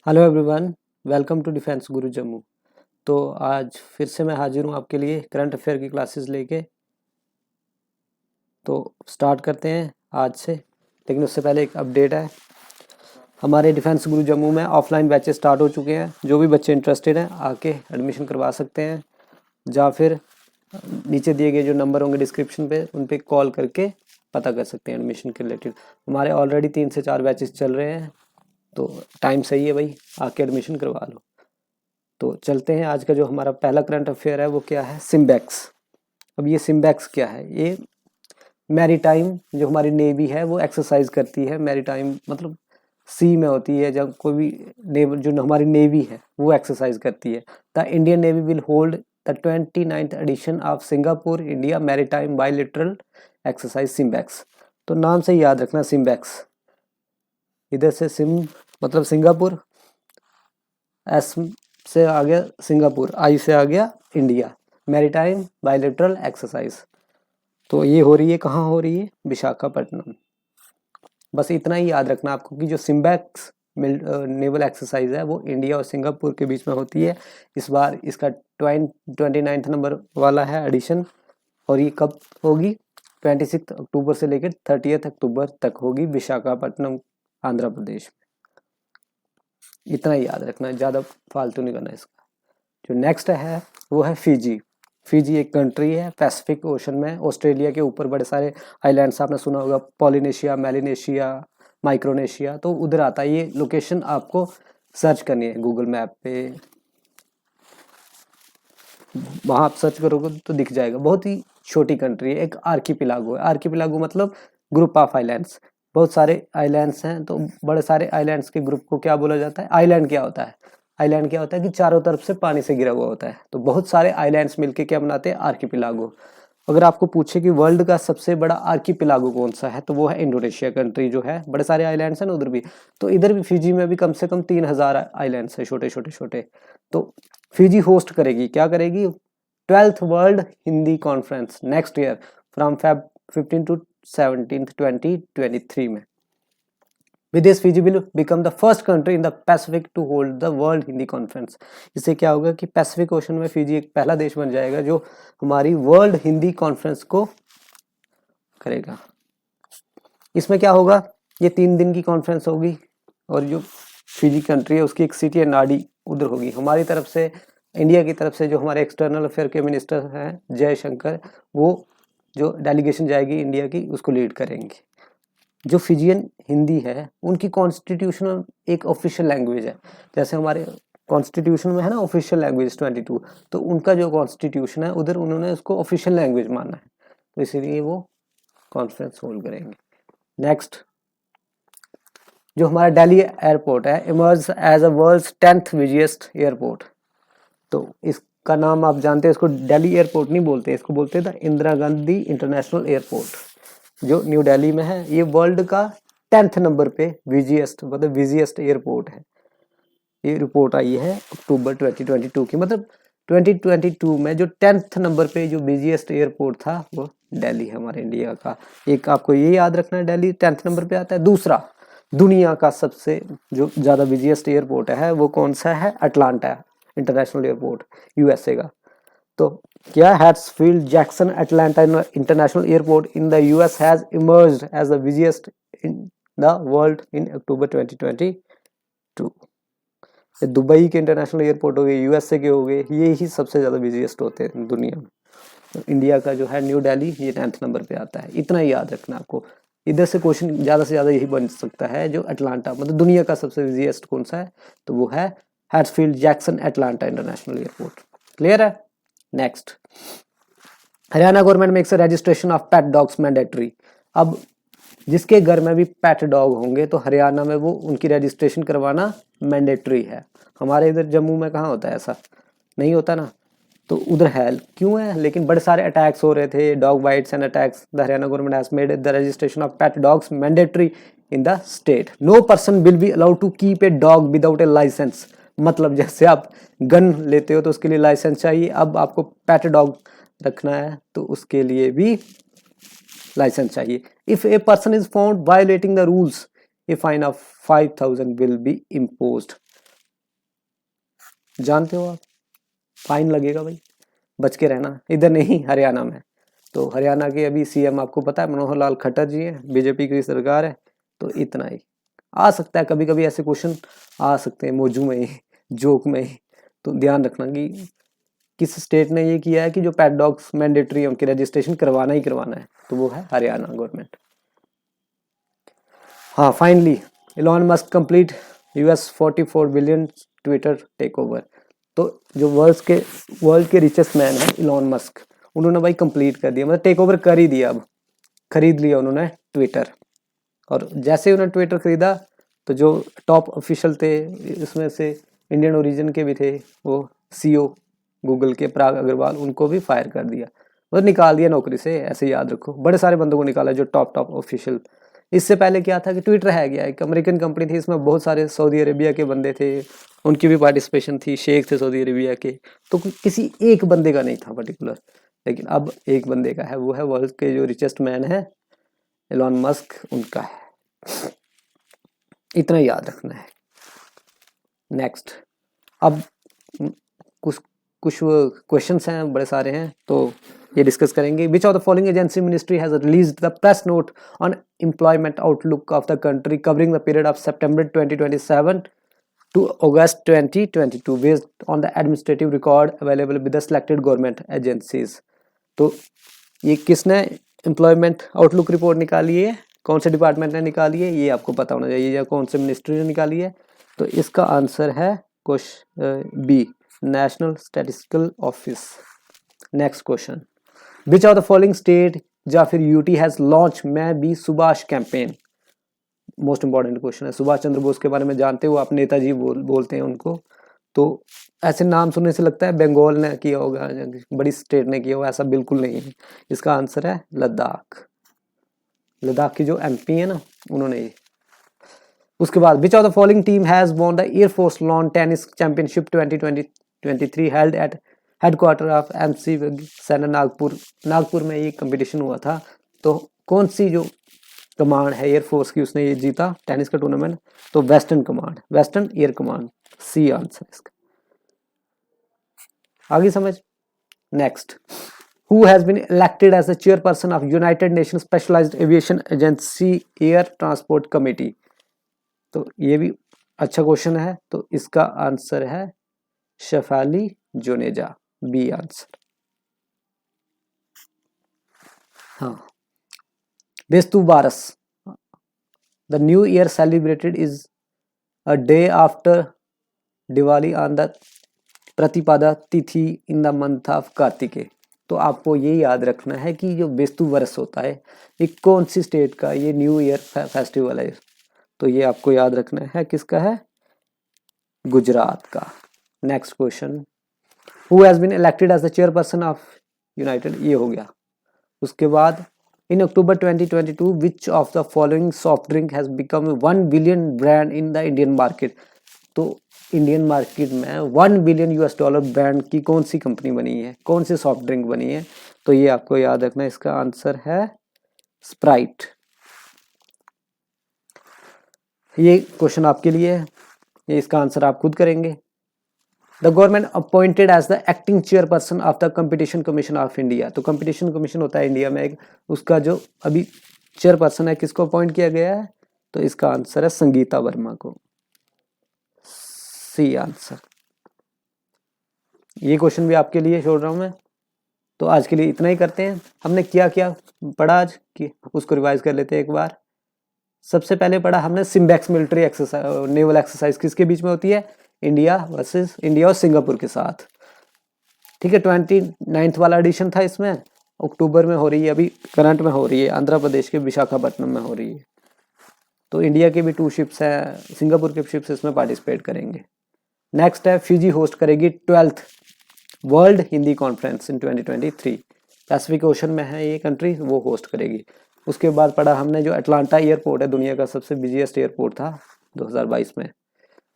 Hello everyone, welcome to defence Guru Jammu. तो आज फिर से मैं हाजिर हूँ आपके लिए करंट अफेयर की क्लासेस लेके। तो स्टार्ट करते हैं आज से, लेकिन उससे पहले एक अपडेट है। हमारे डिफेंस गुरु जम्मू में ऑफलाइन बैचेस स्टार्ट हो चुके हैं। जो भी बच्चे इंटरेस्टेड हैं आके एडमिशन करवा सकते हैं, या फिर नीचे दिए गए जो नंबर होंगे डिस्क्रिप्शन पे उन पे कॉल करके पता कर सकते हैं एडमिशन के रिलेटेड। हमारे ऑलरेडी 3 से 4 बैचेस चल रहे हैं, तो टाइम सही है भाई, आके एडमिशन करवा लो। तो चलते हैं, आज का जो हमारा पहला करंट अफेयर है वो क्या है, सिम्बैक्स। अब ये सिम्बैक्स क्या है? ये मैरीटाइम जो हमारी नेवी है वो एक्सरसाइज करती है। मैरीटाइम मतलब सी में होती है, जब कोई भी नेवल जो हमारी नेवी है वो एक्सरसाइज करती है। The Indian navy will hold the 29th edition of Singapore India maritime bilateral exercise SIMBEX. तो नाम से याद रखना, सिम्बैक्स। इधर से सिम मतलब सिंगापुर, एस से आ गया सिंगापुर, आई से आ गया इंडिया, मैरीटाइम बायलैटरल एक्सरसाइज। तो ये हो रही है, कहाँ हो रही है? विशाखापट्टनम। बस इतना ही याद रखना आपको कि जो सिम्बैक्स नेवल एक्सरसाइज है वो इंडिया और सिंगापुर के बीच में होती है। इस बार इसका 29th नंबर वाला है एडिशन, और ये कब होगी? 26 अक्टूबर से लेकर 30 अक्टूबर तक होगी विशाखापट्टनम, आंध्र प्रदेश में। इतना ही याद रखना, ज़्यादा फालतू नहीं करना इसका। जो नेक्स्ट है वो है फिजी। फिजी एक कंट्री है पैसिफिक ओशन में, ऑस्ट्रेलिया के ऊपर बड़े सारे आइलैंड्स आपने सुना होगा, पॉलिनेशिया, मेलिनेशिया, माइक्रोनेशिया, तो उधर आता है। ये लोकेशन आपको सर्च करनी है गूगल मैप पे, वहाँ आप सर्च करोगे तो दिख जाएगा। बहुत ही छोटी कंट्री है, एक आर्कीपिलागो है। आर्कीपिलागो मतलब ग्रुप ऑफ आइलैंड्स, बहुत सारे आइलैंड्स हैं। तो बड़े सारे आइलैंड्स के ग्रुप को क्या बोला जाता है? आइलैंड क्या होता है? आइलैंड क्या होता है कि चारों तरफ से पानी से घिरा हुआ होता है। तो बहुत सारे आइलैंड्स मिलके क्या बनाते हैं? आर्कीपिलागो। अगर आपको पूछे कि वर्ल्ड का सबसे बड़ा आर्कीपिलागो कौन सा है, तो वो है इंडोनेशिया कंट्री जो है। बड़े सारे आइलैंड्स हैं ना उधर भी। तो इधर भी फिजी में भी कम से कम 3000 आइलैंड्स है, छोटे छोटे छोटे। तो फिजी होस्ट करेगी, क्या करेगी? 12th world Hindi conference next year from Feb 15 to 17 2023 में। With this, Fiji will become the first country in the Pacific to hold the World Hindi Conference। इससे क्या होगा कि पैसिफिक ओशन में फिजी एक पहला देश बन जाएगा जो हमारी वर्ल्ड हिंदी कॉन्फ्रेंस को करेगा। इसमें क्या होगा? ये 3 दिन की कॉन्फ्रेंस होगी, और जो फिजी कंट्री है उसकी एक सिटी है नाडी, उधर होगी। हमारी तरफ से, इंडिया की तरफ से जो हमारे एक्सटर्नल अफेयर के मिनिस्टर हैं जयशंकर, वो जो डेलीगेशन जाएगी इंडिया की उसको लीड करेंगे। जो फिजियन हिंदी है उनकी कॉन्स्टिट्यूशनल एक ऑफिशियल लैंग्वेज है। जैसे हमारे कॉन्स्टिट्यूशन में है ना ऑफिशियल लैंग्वेज 22, तो उनका जो कॉन्स्टिट्यूशन है उधर उन्होंने उसको ऑफिशियल लैंग्वेज माना है, तो इसीलिए वो कॉन्फ्रेंस होल्ड करेंगे। नेक्स्ट, जो हमारा दिल्ली एयरपोर्ट है, emerge as a world's 10th busiest airport. तो इसका नाम आप जानते हैं, इसको दिल्ली एयरपोर्ट नहीं बोलते, इसको बोलते हैं इंदिरा गांधी इंटरनेशनल एयरपोर्ट, जो न्यू दिल्ली में है। ये वर्ल्ड का 10th नंबर पे बिजिएस्ट मतलब बिजिएस्ट एयरपोर्ट है। ये रिपोर्ट आई है अक्टूबर 2022 की, मतलब 2022 में जो 10th नंबर पे जो बिजिएस्ट एयरपोर्ट था वो दिल्ली है हमारे इंडिया का। एक आपको ये याद रखना है, दिल्ली 10th नंबर पे आता है। दूसरा, दुनिया का सबसे जो ज़्यादा बिजिएस्ट एयरपोर्ट है वो कौन सा है? अटलांटा इंटरनेशनल एयरपोर्ट, यूएसए का। तो क्या Hartsfield Jackson Atlanta international airport in the US has emerged as the busiest in the world in October 2022। Dubai के इंटरनेशनल एयरपोर्ट हो गए, यूएसए के हो गए, ये ही सबसे ज़्यादा बिजिएस्ट होते हैं दुनिया में। तो इंडिया का जो है न्यू दिल्ली, ये 10th नंबर पे आता है। इतना ही याद रखना आपको। इधर से क्वेश्चन ज़्यादा से ज़्यादा यही बन सकता है, जो अटलांटा मतलब दुनिया का सबसे बिजिएस्ट कौन सा है, तो वो है Hartsfield Jackson Atlanta international airport. Clear है? Next, Haryana government makes registration of pet dogs mandatory. अब जिसके घर में भी पेट डॉग होंगे तो हरियाणा में वो उनकी रजिस्ट्रेशन करवाना मैंडेटरी है। हमारे इधर जम्मू में कहाँ होता है ऐसा? नहीं होता ना, तो उधर है। क्यों है? लेकिन बड़े सारे अटैक्स हो रहे थे, dog bites and attacks. The Haryana government has made the registration of pet dogs mandatory in the state. No person will be allowed to keep a dog without a licence. मतलब जैसे आप गन लेते हो तो उसके लिए लाइसेंस चाहिए, अब आपको पेट डॉग रखना है तो उसके लिए भी लाइसेंस चाहिए। If a person is found violating the rules, a fine of 5000 will be imposed. जानते हो आप, फाइन लगेगा भाई, बच के रहना। इधर नहीं, हरियाणा में। तो हरियाणा के अभी सीएम आपको पता है मनोहर लाल खट्टर जी हैं, बीजेपी की सरकार है। तो इतना ही आ सकता है, कभी कभी ऐसे क्वेश्चन आ सकते हैं मौजू में ही, जोक में ही। तो ध्यान रखना कि किस स्टेट ने ये किया है कि जो पेट डॉग्स मैंडेटरी है उनकी रजिस्ट्रेशन करवाना ही करवाना है, तो वो है हरियाणा गवर्नमेंट। हाँ, finally Elon Musk complete US 44 billion Twitter take over. तो जो वर्ल्ड के रिचेस्ट मैन है इलॉन मस्क, उन्होंने भाई कंप्लीट कर दिया, मतलब टेक ओवर कर ही दिया, अब खरीद लिया उन्होंने ट्विटर। और जैसे ही उन्होंने ट्विटर खरीदा तो जो टॉप ऑफिशियल थे इसमें से इंडियन ओरिजिन के भी थे, वो सीईओ गूगल के पराग अग्रवाल, उनको भी फायर कर दिया, मतलब निकाल दिया नौकरी से। ऐसे याद रखो, बड़े सारे बंदों को निकाला जो टॉप ऑफिशियल। इससे पहले क्या था कि ट्विटर है गया एक अमेरिकन कंपनी थी, इसमें बहुत सारे सऊदी अरेबिया के बंदे थे, उनकी भी पार्टिसिपेशन थी, शेख थे सऊदी अरेबिया के। तो किसी एक बंदे का नहीं था पर्टिकुलर, लेकिन अब एक बंदे का है, वो है वर्ल्ड के जो रिचेस्ट मैन है एलॉन मस्क, उनका है। इतना याद रखना है। नेक्स्ट, अब कुछ कुछ क्वेश्चंस हैं, बड़े सारे हैं, तो ये डिस्कस करेंगे। विच of the following agency ministry has released the press note on employment outlook of the country covering the period of September 2027 to August 2022 based on the administrative record available with the selected government agencies। तो ये किसने employment outlook report निकाली है, कौन से department ने निकाली है, ये आपको पता होना चाहिए, या कौन से मिनिस्ट्री ने निकाली है। तो इसका आंसर है question B, national statistical office. Next question, which of the following state या फिर यूटी हैज लॉन्च मैं बी Subhash campaign. Most important question है। सुभाष चंद्र बोस के बारे में जानते हो आप, नेताजी बोलते हैं उनको। तो ऐसे नाम सुनने से लगता है बंगाल ने किया होगा, बड़ी स्टेट ने किया होगा, ऐसा बिल्कुल नहीं है। इसका आंसर है लद्दाख। लद्दाख की जो एमपी है ना, उन्होंने ये। उसके बाद विच of the following team has won the air force lawn tennis championship 2023 held at headquarter of MC सेना नागपुर। नागपुर में ये कंपटीशन हुआ था। तो कौन सी जो कमांड है एयरफोर्स की, उसने ये जीता टेनिस का टूर्नामेंट? तो western command, western air command, C answer इसका। आगे समझ। Next, who has been elected as the chairperson of United Nation specialised aviation agency air transport committee. तो ये भी अच्छा क्वेश्चन है, तो इसका आंसर है शेफाली जुनेजा, बी आंसर। हाँ, Bestu Baras, the new year celebrated is a day after Diwali on the Pratipada tithi in the month of Kartika. तो आपको ये याद रखना है कि जो बेस्तु वर्ष होता है ये कौन सी स्टेट का ये न्यू ईयर फेस्टिवल है। तो ये आपको याद रखना है, किसका है? गुजरात का। Next question, who has been elected as the chairperson of United, ये हो गया। उसके बाद in October 2022 which of the following soft drink has become 1 billion brand in the Indian market. तो इंडियन मार्केट में 1 बिलियन US$ ब्रांड की कौन सी company बनी है, कौन सी सॉफ्ट ड्रिंक बनी है? तो ये आपको याद रखना है, इसका आंसर है स्प्राइट। ये क्वेश्चन आपके लिए है, ये इसका आंसर आप खुद करेंगे। The government appointed as the acting chairperson of the competition commission of India. तो कंपटीशन कमीशन होता है इंडिया में एक, उसका जो अभी चेयरपर्सन है किसको अपॉइंट किया गया है? तो इसका आंसर है संगीता वर्मा को, सी आंसर। ये क्वेश्चन भी आपके लिए छोड़ रहा हूं मैं। तो आज के लिए इतना ही करते हैं। हमने क्या क्या पढ़ा आज की, उसको रिवाइज कर लेते हैं एक बार। सबसे पहले पढ़ा हमने SIMBEX military exercise, naval exercise किसके बीच में होती है? इंडिया वर्सेस इंडिया और सिंगापुर के साथ। ठीक है, 29th वाला एडिशन था, इसमें अक्टूबर में हो रही है, अभी करंट में हो रही है, आंध्र प्रदेश के विशाखापट्टनम में हो रही है। तो इंडिया के भी 2 शिप्स हैं, सिंगापुर के शिप्स इसमें पार्टिसिपेट करेंगे। नेक्स्ट है फिजी होस्ट करेगी 12th world Hindi conference in 2023। Pacific ocean में है ये कंट्री, वो होस्ट करेगी। उसके बाद पढ़ा हमने जो अटलांटा एयरपोर्ट है, दुनिया का सबसे बिजीएस्ट एयरपोर्ट था 2022 में,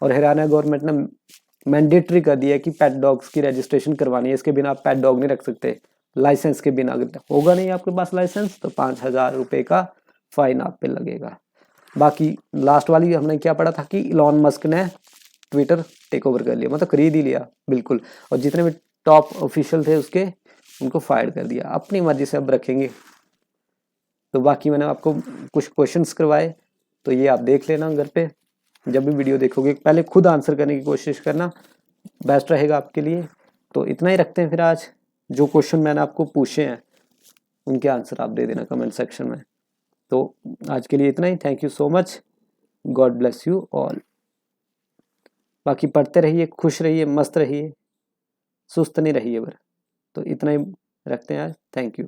और हरियाणा गवर्नमेंट ने मैंडेटरी कर दिया कि पेट डॉग्स की रजिस्ट्रेशन करवानी है, इसके बिना आप पेट डॉग नहीं रख सकते, लाइसेंस के बिना। अगर होगा नहीं आपके पास लाइसेंस तो 5,000 रुपये का फाइन आप पे लगेगा। बाकी लास्ट वाली हमने क्या पढ़ा था कि इलॉन मस्क ने ट्विटर टेक ओवर कर लिया, मतलब खरीद ही लिया बिल्कुल। और जितने भी टॉप ऑफिशियल थे उसके, उनको फायर कर दिया, अपनी मर्जी से अब रखेंगे। तो बाकी मैंने आपको कुछ क्वेश्चंस करवाए, तो ये आप देख लेना घर पे, जब भी वीडियो देखोगे पहले खुद आंसर करने की कोशिश करना, बेस्ट रहेगा आपके लिए। तो इतना ही रखते हैं फिर आज। जो क्वेश्चन मैंने आपको पूछे हैं उनके आंसर आप दे देना कमेंट सेक्शन में। तो आज के लिए इतना ही। Thank you so much. God bless you all. बाकी पढ़ते रहिए, खुश रहिए, मस्त रहिए, सुस्त नहीं रहिए। तो इतना ही रखते हैं आज। Thank you.